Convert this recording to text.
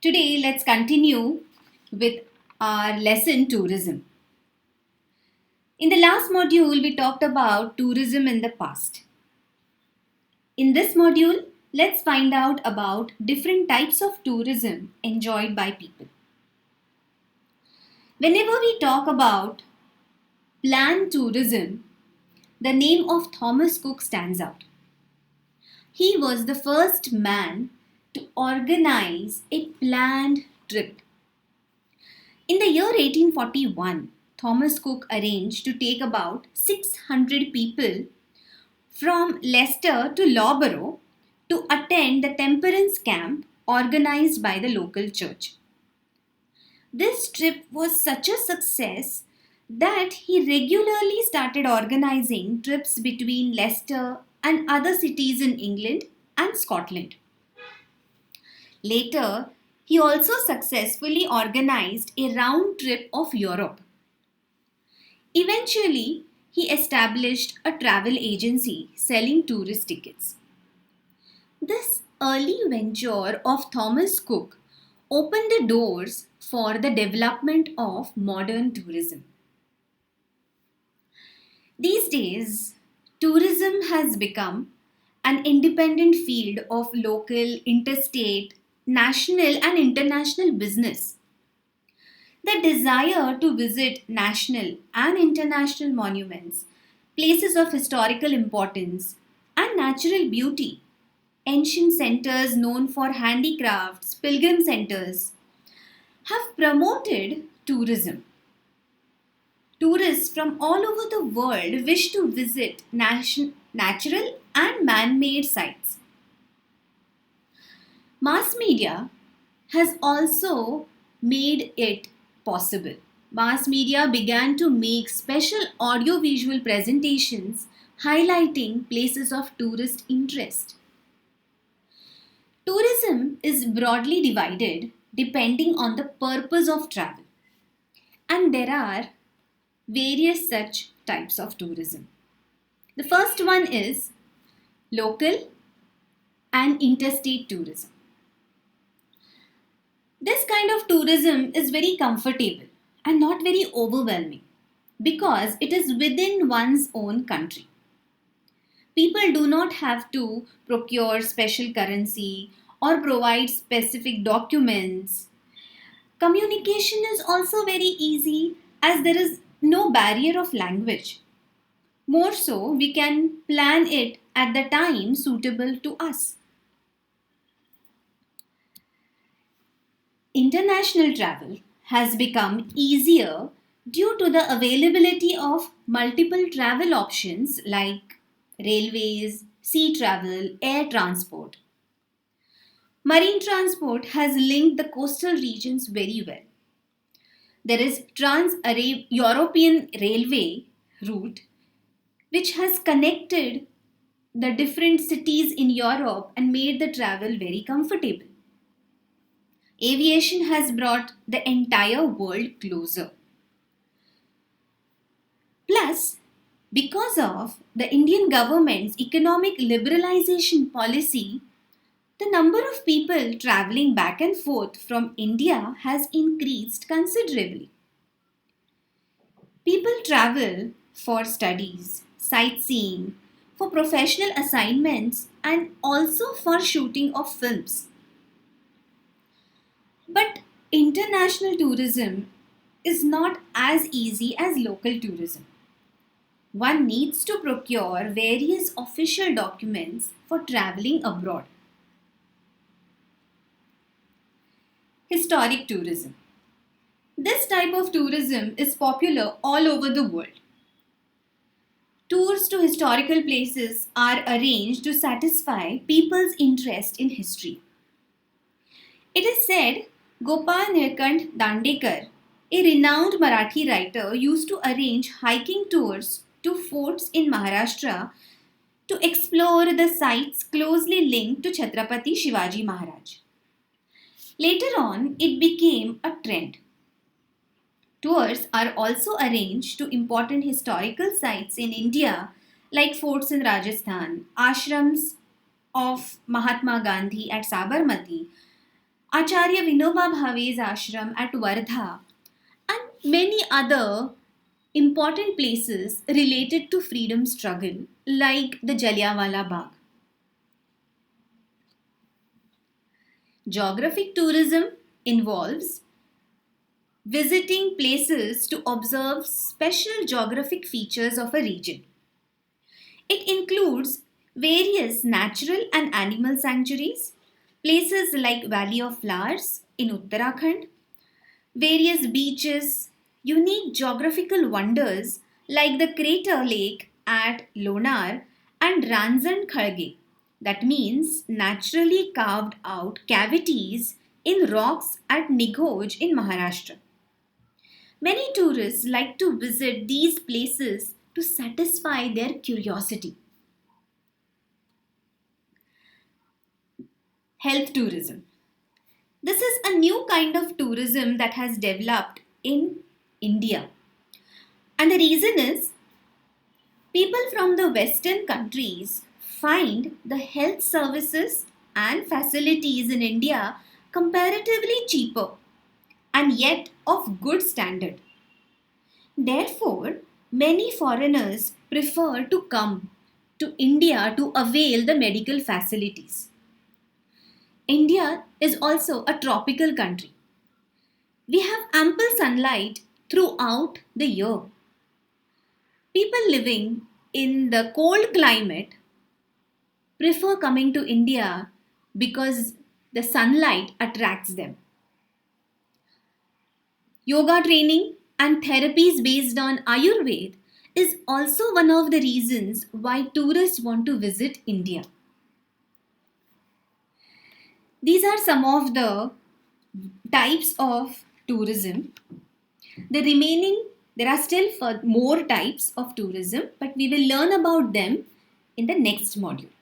Today, let's continue with our lesson tourism. In the last module, we talked about tourism in the past. In this module, let's find out about different types of tourism enjoyed by people. Whenever we talk about planned tourism, the name of Thomas Cook stands out. He was the first man to organize a planned trip. In the year 1841, Thomas Cook arranged to take about 600 people from Leicester to Loughborough to attend the temperance camp organized by the local church. This trip was such a success that he regularly started organizing trips between Leicester and other cities in England and Scotland. Later, he also successfully organized a round trip of Europe. Eventually, he established a travel agency selling tourist tickets. This early venture of Thomas Cook opened the doors for the development of modern tourism. These days, tourism has become an independent field of local, interstate, national, and international business. The desire to visit national and international monuments, places of historical importance, and natural beauty, ancient centers known for handicrafts, pilgrim centers, have promoted tourism. Tourists from all over the world wish to visit natural and man made sites. Mass media has also made it possible. Mass media began to make special audiovisual presentations highlighting places of tourist interest. Tourism is broadly divided depending on the purpose of travel, and there are various such types of tourism. The first one is local and interstate tourism. This kind of tourism is very comfortable and not very overwhelming because it is within one's own country. People do not have to procure special currency or provide specific documents. Communication is also very easy as there is no barrier of language. More so, we can plan it at the time suitable to us. International travel has become easier due to the availability of multiple travel options like railways, sea travel, air transport. Marine transport has linked the coastal regions very well. There is Trans-European Railway route which has connected the different cities in Europe and made the travel very comfortable. Aviation has brought the entire world closer. Plus, because of the Indian government's economic liberalization policy, the number of people traveling back and forth from India has increased considerably. People travel for studies, sightseeing, for professional assignments, and also for shooting of films. But international tourism is not as easy as local tourism. One needs to procure various official documents for traveling abroad. Historic tourism. This type of tourism is popular all over the world. Tours to historical places are arranged to satisfy people's interest in history. It is said Gopal Nilkant Dandekar, a renowned Marathi writer, used to arrange hiking tours to forts in Maharashtra to explore the sites closely linked to Chhatrapati Shivaji Maharaj. Later on, it became a trend. Tours are also arranged to important historical sites in India like forts in Rajasthan, ashrams of Mahatma Gandhi at Sabarmati, Acharya Vinoba Bhave's ashram at Wardha, and many other important places related to freedom struggle like the Jallianwala Bagh. Geographic tourism involves visiting places to observe special geographic features of a region. It includes various natural and animal sanctuaries, places like Valley of Flowers in Uttarakhand, various beaches, unique geographical wonders like the Crater Lake at Lonar and Ranjan Khalge, that means naturally carved out cavities in rocks at Nighoj in Maharashtra. Many tourists like to visit these places to satisfy their curiosity. Health tourism. This is a new kind of tourism that has developed in India. And the reason is people from the Western countries find the health services and facilities in India comparatively cheaper and yet of good standard. Therefore, many foreigners prefer to come to India to avail the medical facilities. India is also a tropical country. We have ample sunlight throughout the year. People living in the cold climate prefer coming to India because the sunlight attracts them. Yoga training and therapies based on Ayurveda is also one of the reasons why tourists want to visit India. These are some of the types of tourism. There are still more types of tourism, but we will learn about them in the next module.